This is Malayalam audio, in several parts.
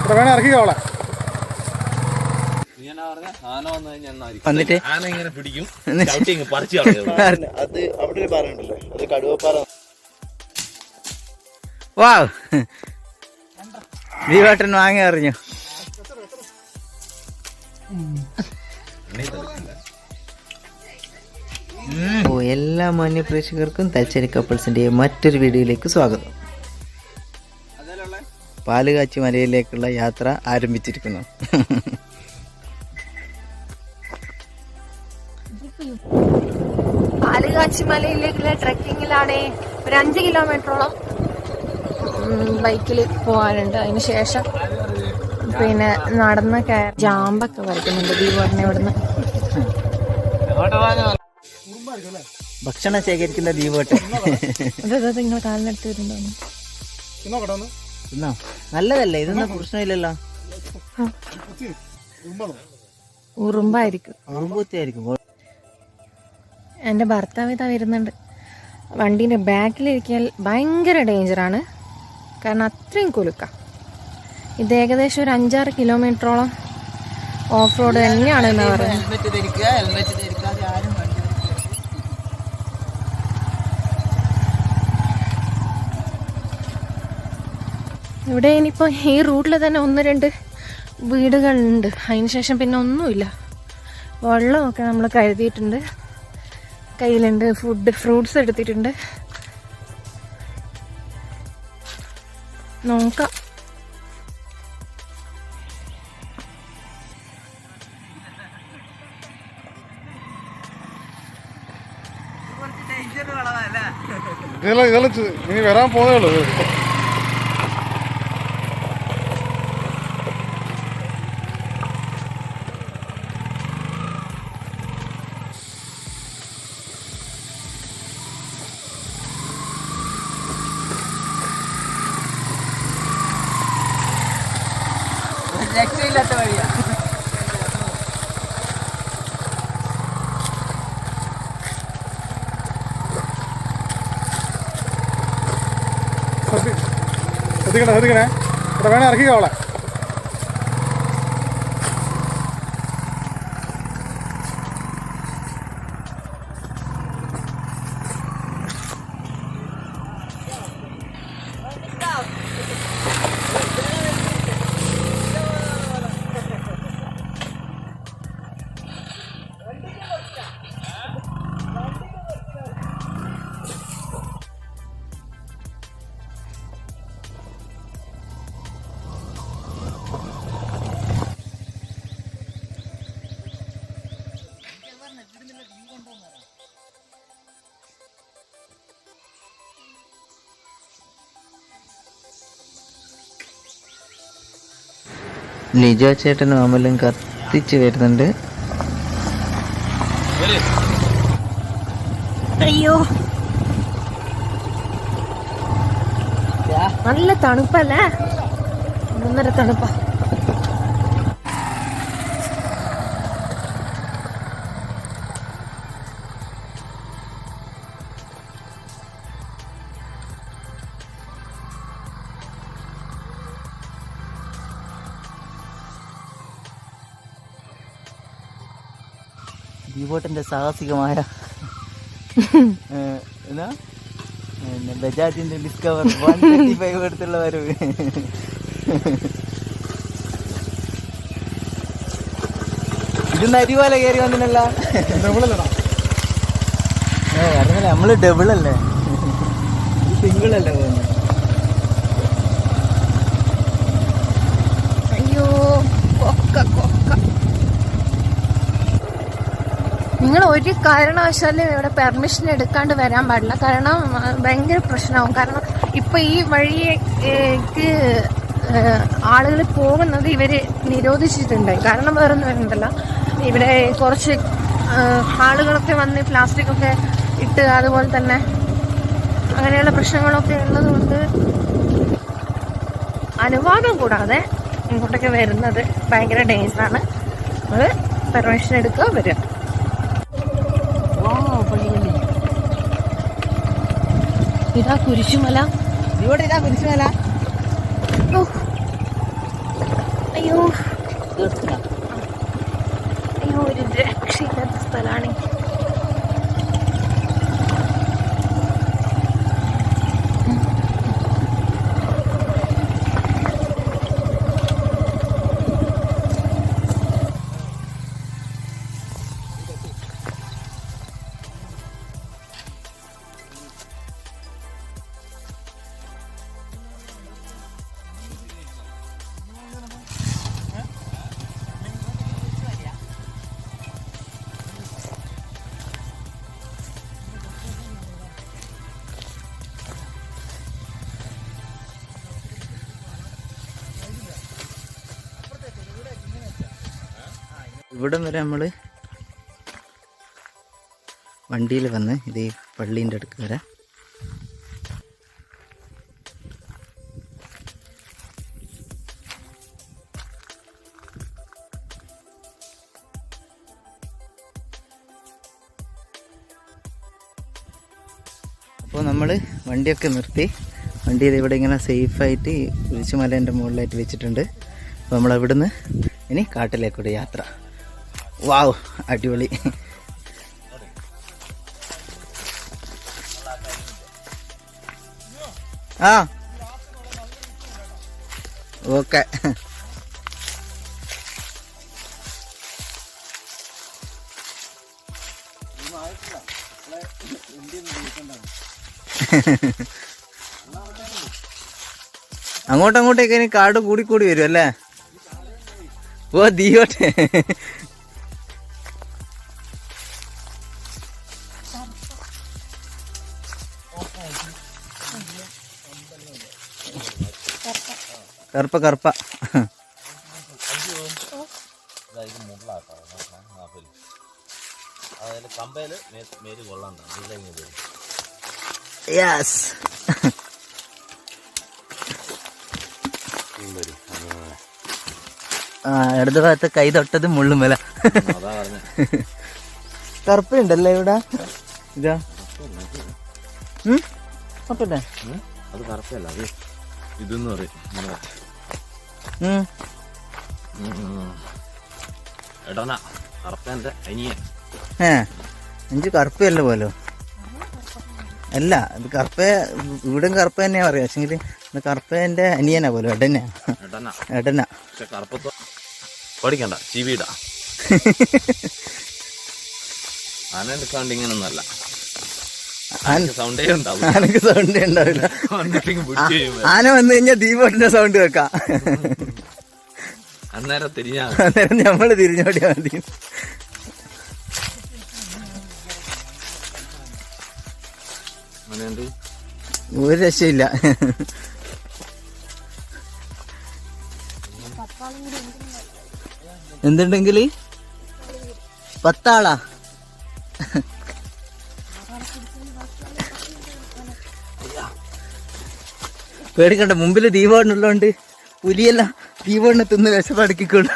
ഇവിടെ വേണേ ഇറക്കിക്കോളെ. വന്നിട്ട് ആന ഇങ്ങനെ പിടിക്കും, പറിച്ചു അത് അവിടെ ഒരു പാറ ഉണ്ടല്ലോ, അത് കടുവപ്പാറ. വാവ്, ദീപേട്ടൻ വാങ്ങി അറിഞ്ഞു. എല്ലാ മാന്യ പ്രേക്ഷകർക്കും തലശ്ശേരി കപ്പിൾസിന്റെ മറ്റൊരു വീഡിയോയിലേക്ക് സ്വാഗതം. പാലുകാച്ചി മലയിലേക്കുള്ള യാത്ര ആരംഭിച്ചിരിക്കുന്നു. പാലുകാച്ചി മലയിലേക്കുള്ള ട്രെക്കിങ്ങിലാണ്. ഒരു 5 കിലോമീറ്ററോളം ബൈക്കിൽ പോകാനുണ്ട്. അതിന് ശേഷം പിന്നെ നടന്ന് ജാമ്പൊക്കെ വരയ്ക്കുന്നുണ്ട് ദീപുവിനെ ഇവിടുന്ന്. ഭക്ഷണം ശേഖരിക്കുന്ന ദീപേട്ടൻ അതെ നിങ്ങൾ കാലിനടുത്ത് വരുന്നുണ്ടോ? നല്ലതല്ലേ, ഇതൊന്നും പ്രശ്നമില്ലല്ലോ. ഉറുമ്പായിരിക്കും, ഉറുമ്പൂത്തിയായിരിക്കും. എൻ്റെ ഭർത്താവ് ഇതാ വരുന്നുണ്ട്. വണ്ടീൻ്റെ ബാക്കിലിരിക്കാൻ ഭയങ്കര ഡേഞ്ചറാണ്, കാരണം അത്രയും കുലുക്ക. ഇത് ഏകദേശം ഒരു 5-6 കിലോമീറ്ററോളം ഓഫ് റോഡ് തന്നെയാണ് എന്നാ പറയുന്നത്. ഇവിടെ ഇനിയിപ്പോൾ ഈ റൂട്ടിൽ തന്നെ 1-2 വീടുകളുണ്ട്. അതിനുശേഷം പിന്നെ ഒന്നുമില്ല. വെള്ളമൊക്കെ നമ്മൾ കരുതിയിട്ടുണ്ട്, കയ്യിലുണ്ട്. ഫ്രൂട്ട്സ് എടുത്തിട്ടുണ്ട്. നോക്കാം. ഇനി വരാൻ പോന്നേ ഉള്ളൂ. രക്ഷയില്ലാത്ത വഴിയാ. ശ്രദ്ധിക്കണേ, ഇവിടെ വേണേ ഇറക്കിക്കോളെ. ലിജോ ചേട്ടനും അമലും കത്തിച്ച് വരുന്നുണ്ട്. അയ്യോ, നല്ല തണുപ്പല്ലേ, 1.5 തണുപ്പാ. ദീപോട്ടന്റെ സാഹസികമായ ബജാജിന്റെ ഡിസ്കവർ 125 എടുത്തുള്ള വരവ്. ഇത് അരിപോലെ കയറി വന്നില്ല. പറഞ്ഞല്ലേ നമ്മള് ഡബിൾ അല്ലേ, സിംഗിൾ അല്ലേ പോകുന്നത്. അയ്യോ, നിങ്ങൾ ഒരു കാരണവശാലും ഇവിടെ പെർമിഷൻ എടുക്കാണ്ട് വരാൻ പാടില്ല. കാരണം ഭയങ്കര പ്രശ്നമാവും. കാരണം ഇപ്പൊ ഈ വഴിയേക്ക് ആളുകൾ പോകുന്നത് ഇവര് നിരോധിച്ചിട്ടുണ്ട്. കാരണം വേറൊന്നും വരുന്നുണ്ടല്ലോ, ഇവിടെ കുറച്ച് ആളുകളൊക്കെ വന്ന് പ്ലാസ്റ്റിക് ഒക്കെ ഇട്ട് അതുപോലെ തന്നെ അങ്ങനെയുള്ള പ്രശ്നങ്ങളൊക്കെ ഉള്ളത് കൊണ്ട് അനുവാദം കൂടാതെ ഇങ്ങോട്ടൊക്കെ വരുന്നത് ഭയങ്കര ഡേഞ്ചറാണ്. നമ്മൾ പെർമിഷൻ എടുക്കുക, വരിക. ഇതാ കുരിശുമല. ഇവിടെ ഇതാ കുരിശുമല. അയ്യോ അയ്യോ, ഒരു രക്ഷയില്ലാത്ത സ്ഥലമാണ്. ഇവിടം വരെ നമ്മൾ വണ്ടിയിൽ വന്ന് ഇത് ഈ പള്ളീൻ്റെ അടുക്ക് വരെ അപ്പോൾ നമ്മൾ വണ്ടിയൊക്കെ നിർത്തി. വണ്ടിയിൽ ഇവിടെ ഇങ്ങനെ സേഫായിട്ട് കുരിശുമലേൻ്റെ മുകളിലായിട്ട് വെച്ചിട്ടുണ്ട്. അപ്പോൾ നമ്മൾ അവിടുന്ന് ഇനി കാട്ടിലേക്കൂടെ യാത്ര. വാവ്, അടിപൊളി. ആ ഓക്കെ. അങ്ങോട്ടേക്ക് ഇനി കാട് കൂടി വരും അല്ലേ? ഓ ദീവട്ടെ. കറുപ്പ യെസ്. ഇടത് ഭാഗത്ത് കൈ തൊട്ടത് മുള്ളുമല. കറുപ്പുണ്ടല്ലേ ഇവിടെ? ഇതാ അപ്പല്ലേ അത് കറുപ്പല്ല, അത് ഇതെന്ന് പറയും എടന കറുപ്പന്റെ അനിയൻ. അഞ്ച് കറുപ്പല്ല പോലോ. അല്ല, അത് കറുപ്പ, ഇവിടെ കറുപ്പ തന്നെയാ പറയാ. പക്ഷെങ്കിൽ ഇത് കറുപ്പന്റെ അനിയനാ പോലും. എടന കറുപ്പ പഠിക്കണ്ട, ചീവീടാ. ആനക്കാണ്ട് ഇങ്ങനൊന്നല്ല. സൗണ്ടേ ഉണ്ടാവില്ല. ആന വന്നു കഴിഞ്ഞാൽ ദീപോട്ടിന്റെ സൗണ്ട് വെക്കാം. അന്നേരം നമ്മള് തിരിഞ്ഞോടിയാ മതി. ഒരു രക്ഷയില്ല. എന്തുണ്ടെങ്കിൽ 10 ആളാ. പേടിക്കണ്ട, മുമ്പില് ദീപാവനുള്ളതുകൊണ്ട് പുലിയെല്ലാം ദീപാവനെ തിന്ന് വിശപ്പടക്കിക്കോളൂ.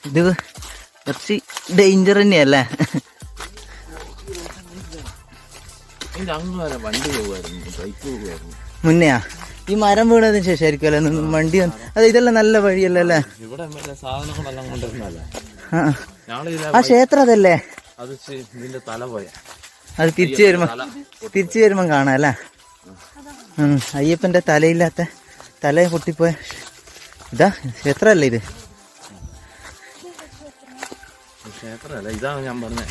ഇത് കുറച്ച് ഡേഞ്ചർ തന്നെയല്ലേ? മുന്നെയാ ഈ മരം വീണതിന് ശേഷം ആയിരിക്കുമല്ലോ വണ്ടി. അത് ഇതെല്ലാം നല്ല വഴിയല്ലേ അല്ലേ? ആ ക്ഷേത്രം അതല്ലേ? അത് തിരിച്ചു വരുമ്പം കാണാം അല്ലേ? അയ്യപ്പന്റെ തലയില്ലാത്ത തല പൊട്ടിപ്പോയ ഇതാ ക്ഷേത്രല്ലേ ഇത്? ക്ഷേത്രമല്ല, ഇതാണ് ഞാൻ പറഞ്ഞ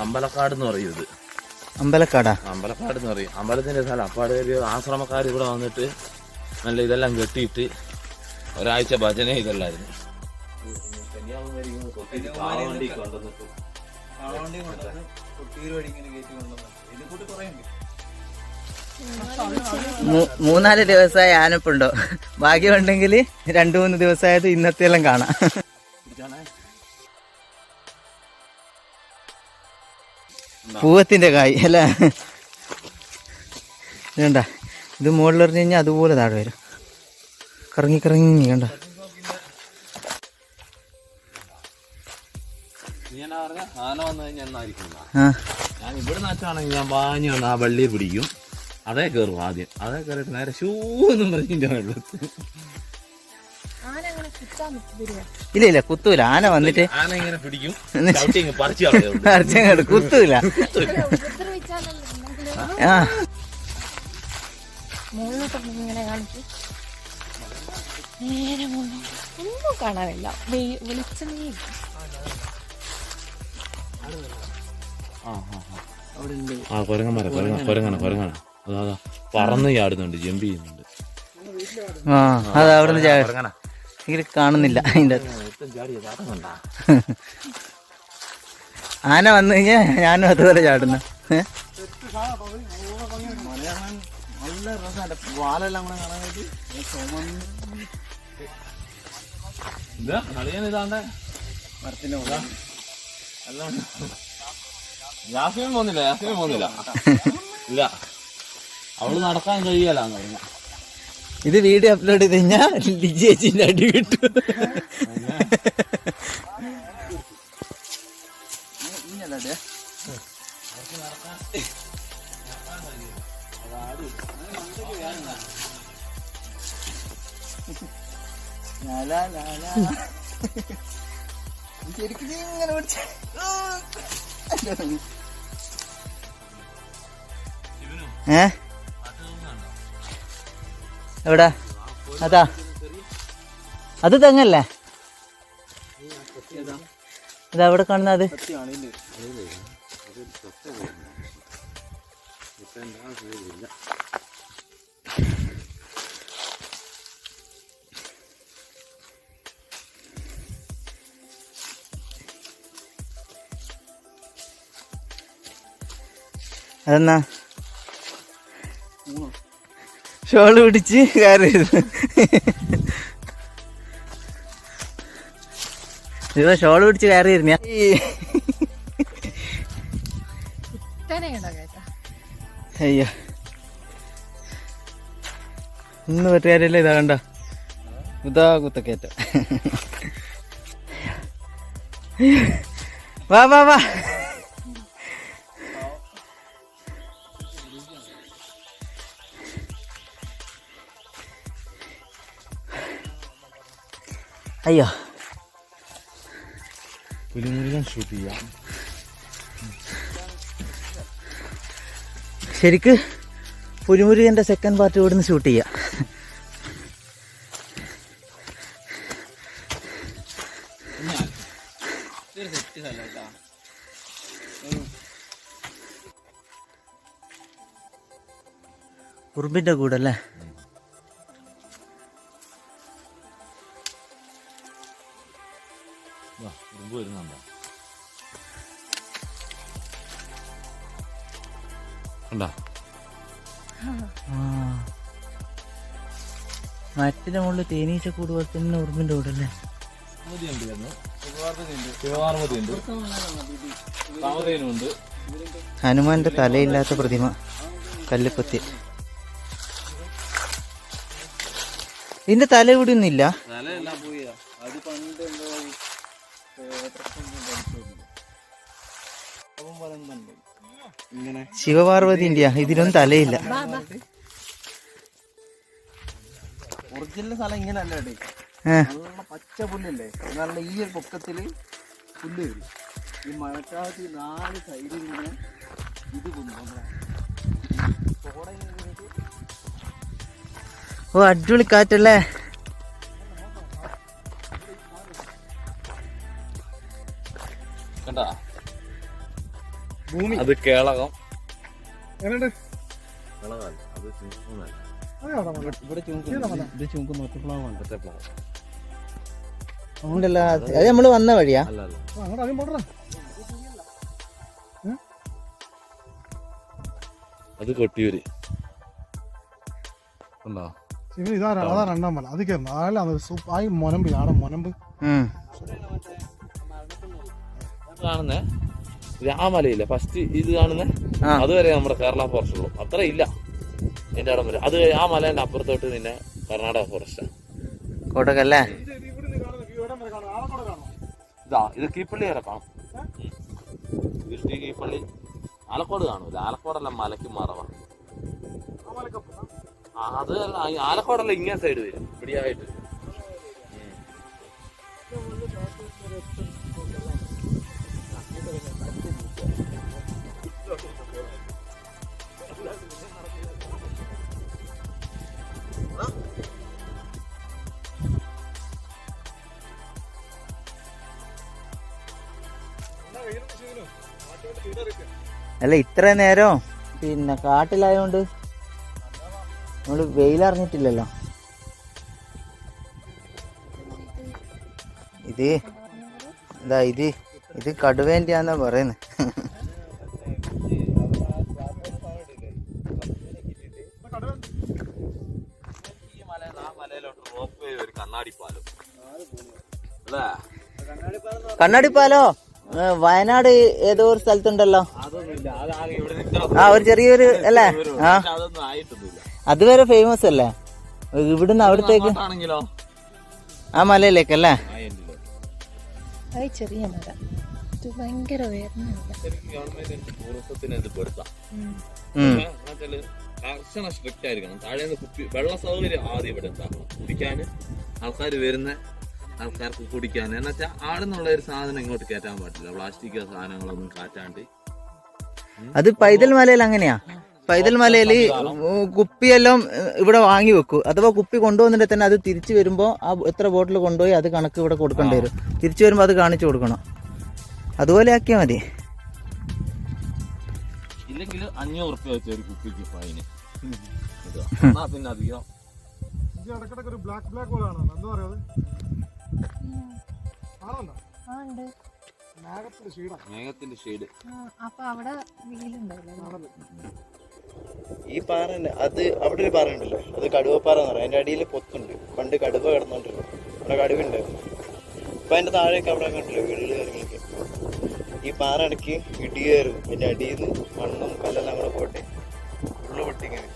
അമ്പലക്കാട് എന്ന് പറയുന്നത്. അമ്പലക്കാട് എന്ന് പറയും. അമ്പലത്തിന്റെ സ്ഥലം. അപ്പാട് ആശ്രമക്കാർ ഇവിടെ വന്നിട്ട് നല്ല ഇതെല്ലാം കെട്ടിയിട്ട് ഒരാഴ്ച ഭജന ഇതല്ലായിരുന്നു. മൂന്നാല് ദിവസമായി ആനപ്പുണ്ടോ? ഭാഗ്യമുണ്ടെങ്കിൽ 2-3 ദിവസമായത് ഇന്നത്തെ എല്ലാം കാണാം. പൂവത്തിന്റെ കായ് അല്ലേ? വേണ്ട, ഇത് മുകളിലെറിഞ്ഞ് കഴിഞ്ഞാൽ അതുപോലെ താഴെ വരും. കറങ്ങി കണ്ട. ആന വന്നു കഴിഞ്ഞാൽ ഞാൻ ഇവിടെ നട്ടാണെങ്കിൽ ഞാൻ പാഞ്ഞു വന്ന് ആ വള്ളിയെ പിടിക്കും. അതേ കയറും ആദ്യം. അതേ കയറിയിട്ട് നേരെ ഷൂ എന്നും പറഞ്ഞിട്ട് വെള്ളത്ത്. ഇല്ല ഇല്ല കുത്തൂല. ആന വന്നിട്ട് ആന ഇങ്ങനെ പിടിക്കും, പറിച്ചു കളയും. കുത്തൂല. ആ ഇങ്ങനെ കാണിച്ചു നേരെ ഒന്നും കാണാനില്ല, വെളിച്ചമേ. ആ കൊരങ്ങാണ് അതാ പറന്ന് ചാടുന്നുണ്ട്, ജമ്പ് ചെയ്യുന്നുണ്ട്. ആ അതാ അവിടുന്ന് എങ്കിലും കാണുന്നില്ല അതിൻ്റെ. ആന വന്നു കഴിഞ്ഞാ ഞാനും അതുപോലെ ചാടുന്നു. വാലെല്ലാം കൂടെ കാണാനായിട്ട് യാസ്മിൻ പോകുന്നില്ല. ഇല്ല, അവള് നടക്കാൻ കഴിയലാന്ന് പറഞ്ഞ. ഇത് വീഡിയോ അപ്ലോഡ് ചെയ്ത് കഴിഞ്ഞാൽ ലിജി ചേച്ചിന്റെ അടി കിട്ടും. ശരിക്കും ഇങ്ങനെ പിടിച്ച എവിടാ? അതാ അത് തെങ്ങല്ലേ? ഇതാ അവിടെ കാണുന്ന അത്. അതെന്നാ ഷോള് പിടിച്ച് കയറരുത്. ഇവ ഷോള് പിടിച്ച് കയറിയിരുന്ന അയ്യോ ഒന്നും പറ്റുകാരല്ലേ. ഇതാ കണ്ട, ഇതാ കുത്തക്കേറ്റ. വാ വാ വാ. അയ്യോ പുലിമുരുകൻ ഷൂട്ട് ചെയ്യാം. ശരിക്ക് പുലിമുരുകന്റെ സെക്കൻഡ് പാർട്ട് ഇവിടുന്ന് ഷൂട്ട് ചെയ്യാം. ഉറുമ്പിന്റെ കൂടല്ലേ? മറ്റിന്റെ മുകളിൽ തേനീച്ച കൂട് പോലെ തന്നെ ഉറുമ്പിന്റെ കൂടല്ലേ? ഹനുമാന്റെ തലയില്ലാത്ത പ്രതിമ കല്ലുപ്പത്തി. ഇതിന്റെ തല ഇവിടെ ഒന്നുമില്ല. ശിവപാർവതി ഇന്ത്യ ഇതിലൊന്നും തലയില്ല. ഒറിജിനൽ സ്ഥലം ഇങ്ങനല്ലേ? പച്ച പുല്ലല്ലേ? നല്ല ഈ ഒരു പൊക്കത്തില് പുല്ല് വരും. ഈ മഴക്കാലത്ത് 4 സൈഡിൽ ഇങ്ങനെ ഇത് ഓ അടിപൊളി കാറ്റല്ലേ? കണ്ടാ ഭൂമി. അത് കേളകം. അതുകൊണ്ടല്ല അത് നമ്മള് വന്ന വഴിയാ. അത് കൊട്ടിയൂര്. അതാ 2ാം മല. അത് കയറുന്നു മൊനമ്പ് ആടെ മൊനമ്പ് കാണുന്നേ. ആ മലയില്ല ഫസ്റ്റ് ഇത് കാണുന്നേ, അതുവരെ നമ്മുടെ കേരള ഫോറസ്റ്റ് ഉള്ളു. അത്ര ഇല്ല എന്റെ ഇടം വരെ. അത് ആ മലേന്റെ അപ്പുറത്തോട്ട് പിന്നെ കർണാടക ഫോറസ്റ്റ്. കോട്ടക്കല്ലേ? ഇതാ ഇത് കീപ്പള്ളി വരെ കാണും. കീപ്പള്ളി ആലക്കോട് കാണൂല. ആലക്കോടെല്ലാം മലയ്ക്ക് മറവാ. അത് ആലക്കോടല്ല ഇങ്ങനെ സൈഡ് വരും ഇവിടെയായിട്ട്. അല്ല ഇത്ര നേരം പിന്നെ കാട്ടിലായോണ്ട് നമ്മള് വെയിലറിഞ്ഞിട്ടില്ലല്ലോ. ഇത് എന്താ ഇത് കടുവേന്റെയാന്നാ പറയുന്നത്. കണ്ണാടിപ്പാലോ വയനാട് ഏതോ ഒരു സ്ഥലത്തുണ്ടല്ലോ. ആ ഒരു ചെറിയൊരു അല്ലേ? ആ അതുവരെ ഫേമസ് അല്ലേ? ഇവിടുന്ന് അവിടത്തേക്ക് ആ മലയിലേക്കല്ലേ? ചെറിയ മല ഭയങ്കര കർശന സ്ട്രിക്റ്റ് ആയിരിക്കണം. താഴേന്ന് കുപ്പി വെള്ള സൗകര്യം ആദ്യം ഇവിടെ ഉണ്ടാക്കണം. കുടിക്കാന് ആൾക്കാർ വരുന്ന ആൾക്കാർക്ക് കുടിക്കാൻ എന്ന് വെച്ചാൽ ആടുന്നുള്ള ഒരു സാധനം ഇങ്ങോട്ട് കയറ്റാൻ പാടില്ല. പ്ലാസ്റ്റിക് സാധനങ്ങളൊന്നും കാറ്റാണ്ട്. അത് പൈതൽ മലയിൽ അങ്ങനെയാ. പൈതൽ മലയില് കുപ്പിയെല്ലാം ഇവിടെ വാങ്ങി വെക്കും. അഥവാ കുപ്പി കൊണ്ടുവന്നിട്ട് തന്നെ അത് തിരിച്ചു വരുമ്പോ ആ എത്ര ബോട്ടിൽ കൊണ്ടുപോയി അത് കണക്ക് ഇവിടെ കൊടുക്കേണ്ടി വരും. തിരിച്ചു വരുമ്പോ അത് കാണിച്ചു കൊടുക്കണം. അതുപോലെ ആക്കിയാ മതി. ഇല്ലെങ്കിൽ 500 റുപ്യ വെച്ച ഒരു കുപ്പിക്ക് ഫൈന്. പിന്നെ അധികം മേഘത്തിന്റെ ഷെയ്ഡ്. ഈ പാറ അത് അവിടെ ഒരു പാറ ഉണ്ടല്ലോ, അത് കടുവപ്പാറ എന്ന് പറയാം. അതിന്റെ അടിയിൽ പൊത്തുണ്ട്. പണ്ട് കടുവ കിടന്നോണ്ടല്ലോ, അവിടെ കടുവുണ്ടായിരുന്നു. അപ്പൊ അതിന്റെ താഴേക്ക് അവിടെ കണ്ടില്ല വീടുകൾ കാര്യങ്ങളൊക്കെ. ഈ പാറ ഇടയ്ക്ക് ഇടിയായിരുന്നു. അതിന്റെ അടിയിൽ നിന്ന് മണ്ണും കല്ലെല്ലാം കൂടെ പോട്ടെ ഉള്ളു പൊട്ടിങ്ങനെ.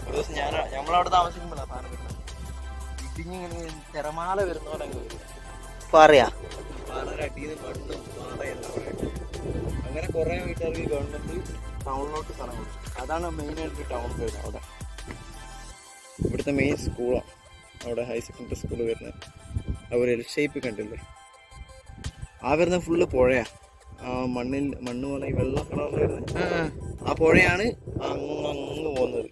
ഒരു ദിവസം ഞമ്മളവിടെ താമസിക്കുമ്പോഴാണ് പാറ കിട്ടുന്നത്. ഇടിഞ്ഞിങ്ങനെ തിരമാല വരുന്ന പോലെ അങ്ങ് വരും. പാറയാ പാറയുടെ അടിയിൽ നിന്ന് മണ്ണും പാറയെല്ലാം കൂടെ. അങ്ങനെ കുറെ വീട്ടുകാർക്ക് ഗവൺമെന്റ് ടൗണിലോട്ട് സ്ഥലം കൊടുക്കും. അതാണ് മെയിനായിട്ട് ടൗൺ വരുന്നത്. അവിടെ ഇവിടുത്തെ മെയിൻ സ്കൂളാണ്. അവിടെ ഹയർ സെക്കൻഡറി സ്കൂൾ വരുന്നത്. ആ ഒരു എൽ ഷേപ്പ് കണ്ടില്ലേ? ആ വരുന്നത് ഫുള്ള് പുഴയാ. ആ മണ്ണ് പോലെ ഈ വെള്ള കളറിൽ വരുന്നത് ആ പുഴയാണ് അങ്ങ് പോകുന്നത്.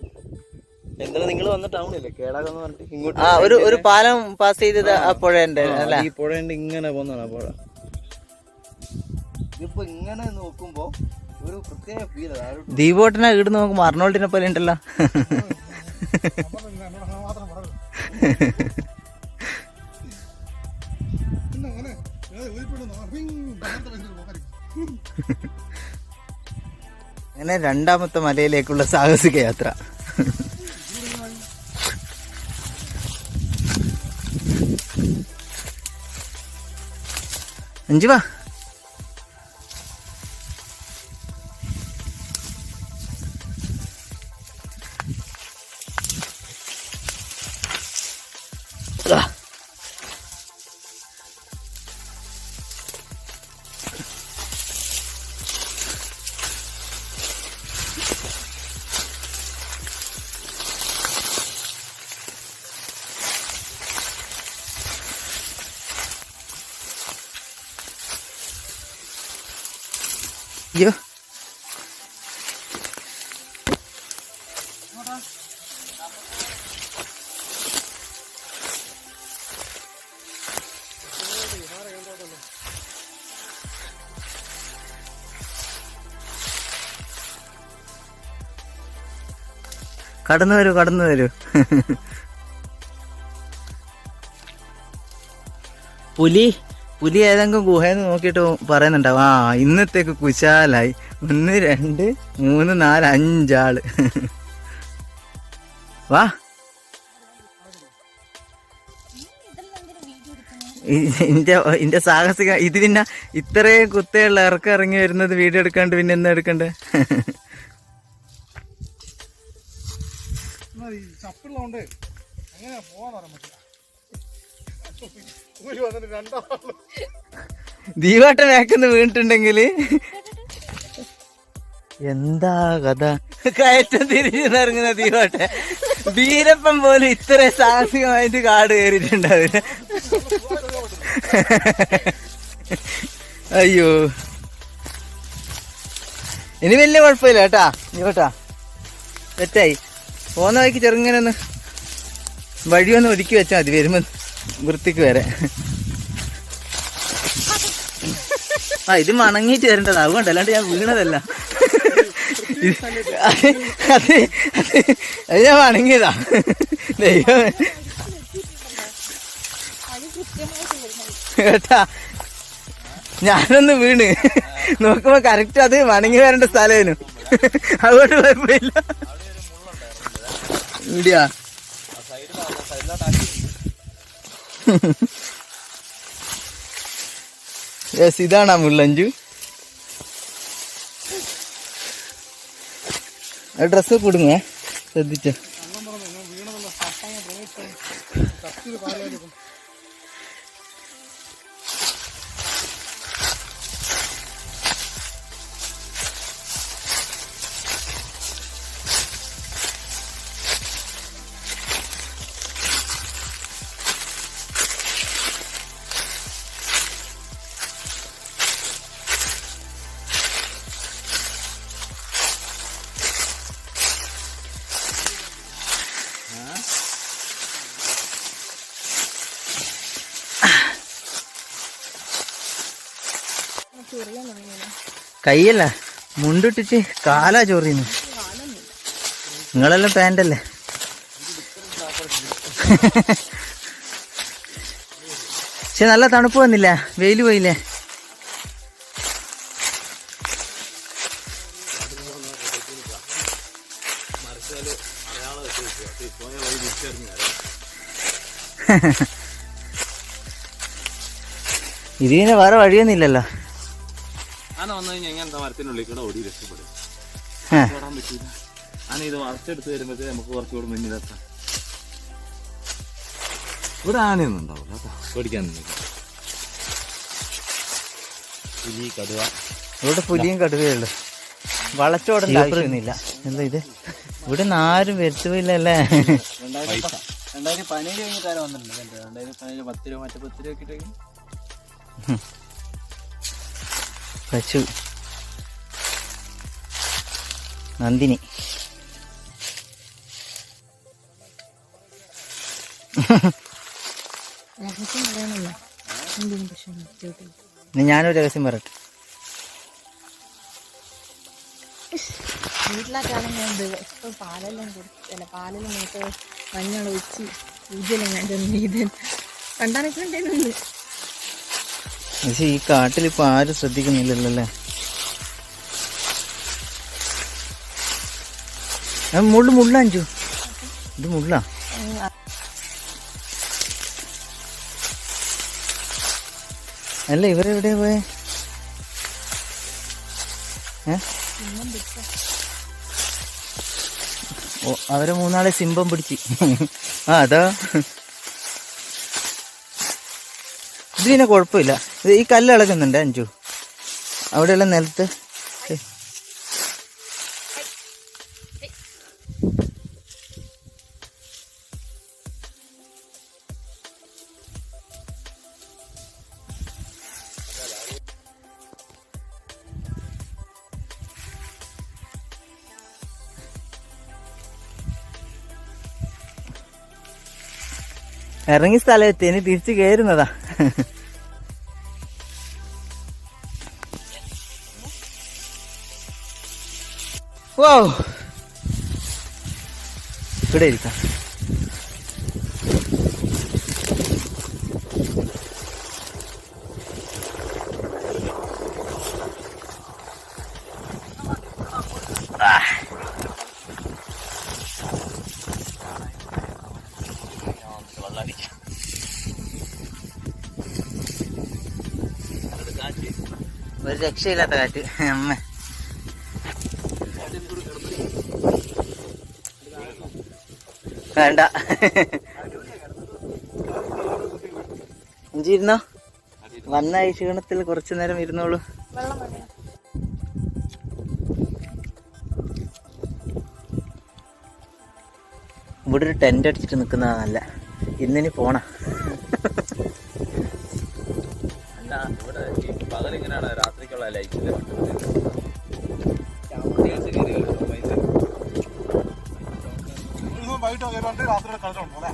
എന്തായാലും നിങ്ങൾ വന്ന ടൗണില്ലേ കേടാകെന്ന് പറഞ്ഞിട്ട് ഇങ്ങോട്ട് ഒരു പാലം പാസ് ചെയ്തത് ആ പുഴയുണ്ട്. ഈ പുഴയുണ്ട് ഇങ്ങനെ പോകുന്നതാണ് ആ പുഴ. ഇതിപ്പോ ഇങ്ങനെ നോക്കുമ്പോ ഒരു പ്രത്യേക ഫീൽ. ദീപോട്ടനെ വീട് നോക്കുമ്പോ അർണോൾഡിനെ പോലെ ഉണ്ടല്ലോ. അങ്ങനെ രണ്ടാമത്തെ മലയിലേക്കുള്ള സാഹസിക യാത്ര. അഞ്ചു വാ. അയ്യോ കടന്നു വരൂ. പുലി ഏതെങ്കിലും ഗുഹയെന്ന് നോക്കിയിട്ട് പറയുന്നുണ്ടാവും. ആ ഇന്നത്തേക്ക് കുശാലായി. 1 2 3 4 5 ആള്. വാ. ഇന്റെ സാഹസിക ഇത് പിന്നെ ഇത്രയും കുത്തയുള്ള ഇറക്കം ഇറങ്ങി വരുന്നത് വീഡിയോ എടുക്കാണ്ട് പിന്നെ എന്താ എടുക്കണ്ടേ? ദീപാട്ട വേക്കെന്ന് വീണിട്ടുണ്ടെങ്കിൽ എന്താ കഥ, കയറ്റം തിരിഞ്ഞിറങ്ങുന്ന തീവട്ടെ. വീരപ്പൻ പോലും ഇത്ര സാഹസികമായിട്ട് കാട് കയറിയിട്ടുണ്ടാവില്ല. അയ്യോ, ഇനി വലിയ കുഴപ്പമില്ല കേട്ടാ. ഇങ്ങോട്ടാ തെറ്റായി പോന്ന വഴിക്ക് ചെറുങ്ങനെ ഒന്ന് വഴിയൊന്ന് ഒതുക്കി വെച്ചാൽ മതി, വരുമ്പോ വൃത്തിക്ക് വരെ. ആ ഇത് മണങ്ങിയിട്ട് വരേണ്ടത് അതുകൊണ്ട്, അല്ലാണ്ട് ഞാൻ വീണതല്ല. അത് ഞാൻ മണങ്ങിയതാ. ദൈവം കേട്ടാ, ഞാനൊന്ന് വീണ് നോക്കുമ്പോ കറക്റ്റ് അത് മണങ്ങി വരേണ്ട സ്ഥലമായിരുന്നു. അതുകൊണ്ട് കുഴപ്പമില്ല. ഇവിടെയാ യെസ്, ഇതാണ് ആ മുള്ളഞ്ചു. ഡ്രസ്സ് കൊടുങ്ങേ, ശ്രദ്ധിച്ച. കയ്യല്ല, മുണ്ടിട്ടിട്ട് കാലാ ചോറിയുന്നു. നിങ്ങളെല്ലാം പാൻ്റല്ലേ. പക്ഷെ നല്ല തണുപ്പ് വന്നില്ല, വെയിൽ പോയില്ലേ. ഇതിനെ വേറെ വഴിയൊന്നുമില്ലല്ലോ. ആന വന്നു കഴിഞ്ഞാൽ എങ്ങനത്തെ മരത്തിനുള്ളിൽ കൂടെ ഓടി രക്ഷപ്പെടും. ഓടാൻ പറ്റൂല. ആന ഇത് വളച്ചെടുത്ത് വരുമ്പോഴത്തേ നമുക്ക് കുറച്ചുകൂടെ മുന്നിലെത്താം. ഇവിടെ ആനയൊന്നും ഉണ്ടാവില്ല കേട്ടോ, പേടിക്കാൻ. പുലി, കടുവ. ഇവിടെ പുലിയും കടുവയുള്ളു, വളച്ചോടേണ്ട ആവശ്യമൊന്നുമില്ല. എന്താ ഇത്, ഇവിടെ നിന്ന് ആരും വരുത്തുമില്ലല്ലേ. 2017 കഴിഞ്ഞിട്ടാണ് വന്നിട്ടുണ്ട്. 2017 10 രൂപ മറ്റേ 10 രൂപ കിട്ടും. പശു നന്ദിനി. ഞാനൊരു രഹസ്യം പറയട്ടെ. വീട്ടിലൊക്കെയാണ് ഞാൻ ഇപ്പൊ പാലെല്ലാം കൊടുത്തില്ല, പാലെല്ലാം നമുക്ക് മഞ്ഞളൊഴിച്ച് പൂജയെല്ലാം ഞാൻ ഇത് കണ്ടാനൊക്കെ ഉണ്ടായിരുന്നു. പക്ഷെ ഈ കാട്ടിൽ ഇപ്പൊ ആരും ശ്രദ്ധിക്കുന്നില്ലല്ലോ അല്ലേ. മുള്ളഞ്ചു, ഇത് മുള്ള. അല്ല ഇവരെവിടെയാ പോയെ? ഓ, അവരെ 3 ആളെ സിംഹം പിടിച്ച്. ആ അതാ. ഇത് പിന്നെ കുഴപ്പമില്ല. ഈ കല്ല് ഇളകുന്നുണ്ട് അഞ്ചു, അവിടെയുള്ള നിലത്ത്. ഇറങ്ങി സ്ഥലത്ത് ഇനി തിരിച്ചു കയറുന്നതാ. ഓ, ഇവിടെ ഇരിക്കാം. ഒരു രക്ഷയില്ലാത്ത കാറ്റ് അമ്മ. വേണ്ട, ഇഞ്ചിരുന്നോ, വന്ന ഈ ക്ഷീണത്തിൽ കുറച്ചു നേരം ഇരുന്നോളൂ. ഇവിടെ ഒരു ടെന്റ് അടിച്ചിട്ട് നിൽക്കുന്നതാ നല്ല. ഇന്നിനി പോണ അല്ല ഇവിടെ ഈ പകലിങ്ങനെയാണ് രാത്രിക്കുള്ള ലൈറ്റ്. വൈകിട്ട് കയറുകൊണ്ട് രാത്രിയുടെ കളിച്ചുണ്ടോ അല്ലേ?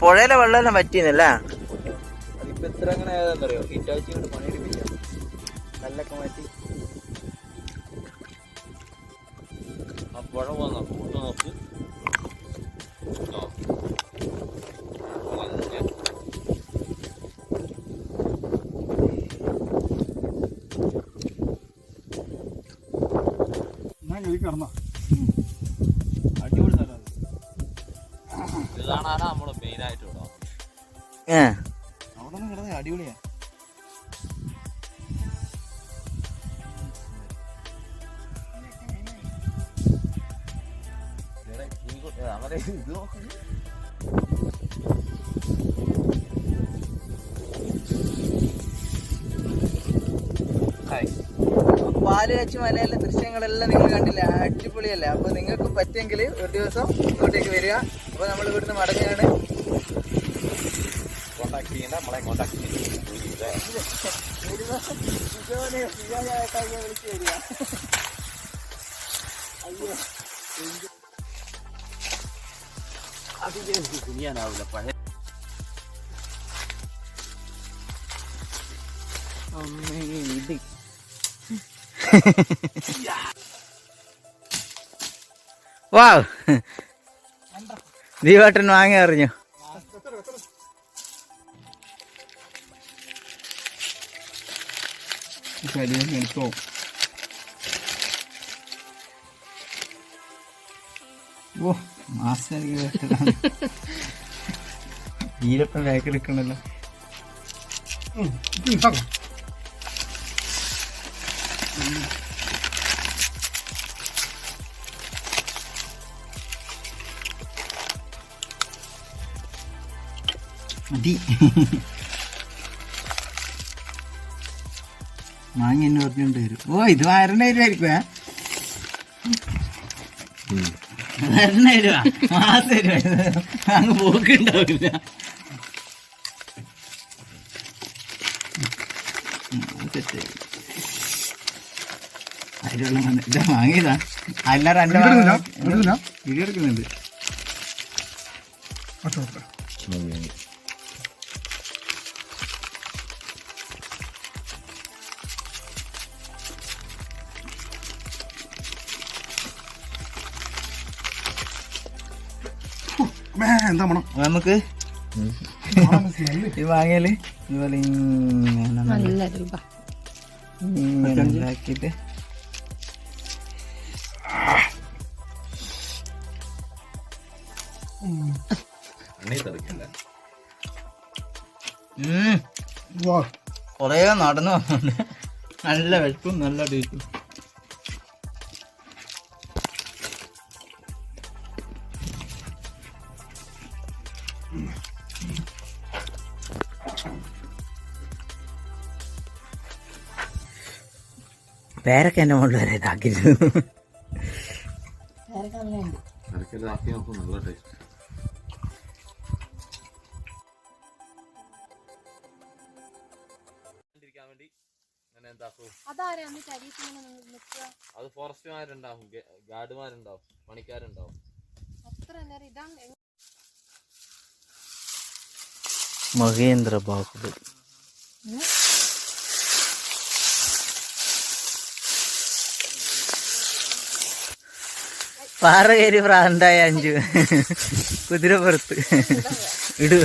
പുഴയിലെ വെള്ളമെല്ലാം പറ്റിയെന്നല്ലേ? അതിപ്പോ എത്ര അങ്ങനെ ആയതാണെന്നറിയോ? ഹിറ്റാച്ചി കൊണ്ട് പണിയെടുപ്പിക്കാം, കല്ലൊക്കെ മാറ്റി. ആ പുഴ വന്ന കൂട്ട് നോക്ക്. ഞാൻ കഴിക്കണോ? അടിപൊളി സ്ഥലം. ഇതാണ് നമ്മള് മെയിൻ ആയിട്ട് ഇവിടെ അവിടെ നിന്ന് കിടന്നത് അടിപൊളിയാ. ഇത് നോക്കുന്നു. പാലുകാച്ചി മലയിലെ ദൃശ്യങ്ങളെല്ലാം നിങ്ങൾ കണ്ടില്ലേ? അടിപൊളിയല്ലേ? അപ്പൊ നിങ്ങൾക്ക് പറ്റുമെങ്കിൽ ഒരു ദിവസം ഇങ്ങോട്ടേക്ക് വരിക. അപ്പൊ നമ്മൾ ഇവിടുന്ന് മടങ്ങുകയാണ്. കോണ്ടാക്ട് ചെയ്യണ്ട, നമ്മളെ കോണ്ടാക്ട് ചെയ്യും. ഒരു ദിവസം ഇതുപോലെ വിളിച്ചു വരിക. അയ്യോ കുനിയാനാവില്ല പഴയ ഇത് വാവ്, ദീപാട്ടൻ വാങ്ങി അറിഞ്ഞു. എടുത്തോ. ഓ മാസം ഈരപ്പം വേക്കെടുക്കണല്ലോ. മതി. മാങ്ങ എന്നെ പറഞ്ഞുകൊണ്ട് വരും. ഓ ഇത് 2000 ആയിരിക്കും. 2000 മാസം അങ്ങ് പോക്കുണ്ടാവില്ല. അതിലുള്ള ഇതാ വാങ്ങിയതാ. എല്ലാരും എന്റെ വീഡിയോ എടുക്കുന്നുണ്ട്. എന്താ മണം? നമുക്ക് ഇത് വാങ്ങിയാല് ഇതുപോലെ നല്ല രൂപ ഇങ്ങനെ ഉണ്ടാക്കിയിട്ട് കൊറേ നടന്നു വന്നുണ്ട്. നല്ല വെളുപ്പും നല്ല ടേസ്റ്റും. പേരൊക്കെ എന്റെ മുകളിൽ വരെ ഇതാക്കിയിരുന്നു. നല്ല ടേസ്റ്റ്. അത് ഫോറസ്റ്റുമാരുണ്ടാവും, ഗാർഡുമാരുണ്ടാവും, പണിക്കാരുണ്ടാവും. മഹേന്ദ്ര ബാഹുബലി. പാറ കയറി പ്രാന്തായ 5 കുതിരപ്പുറത്ത് ഇടു.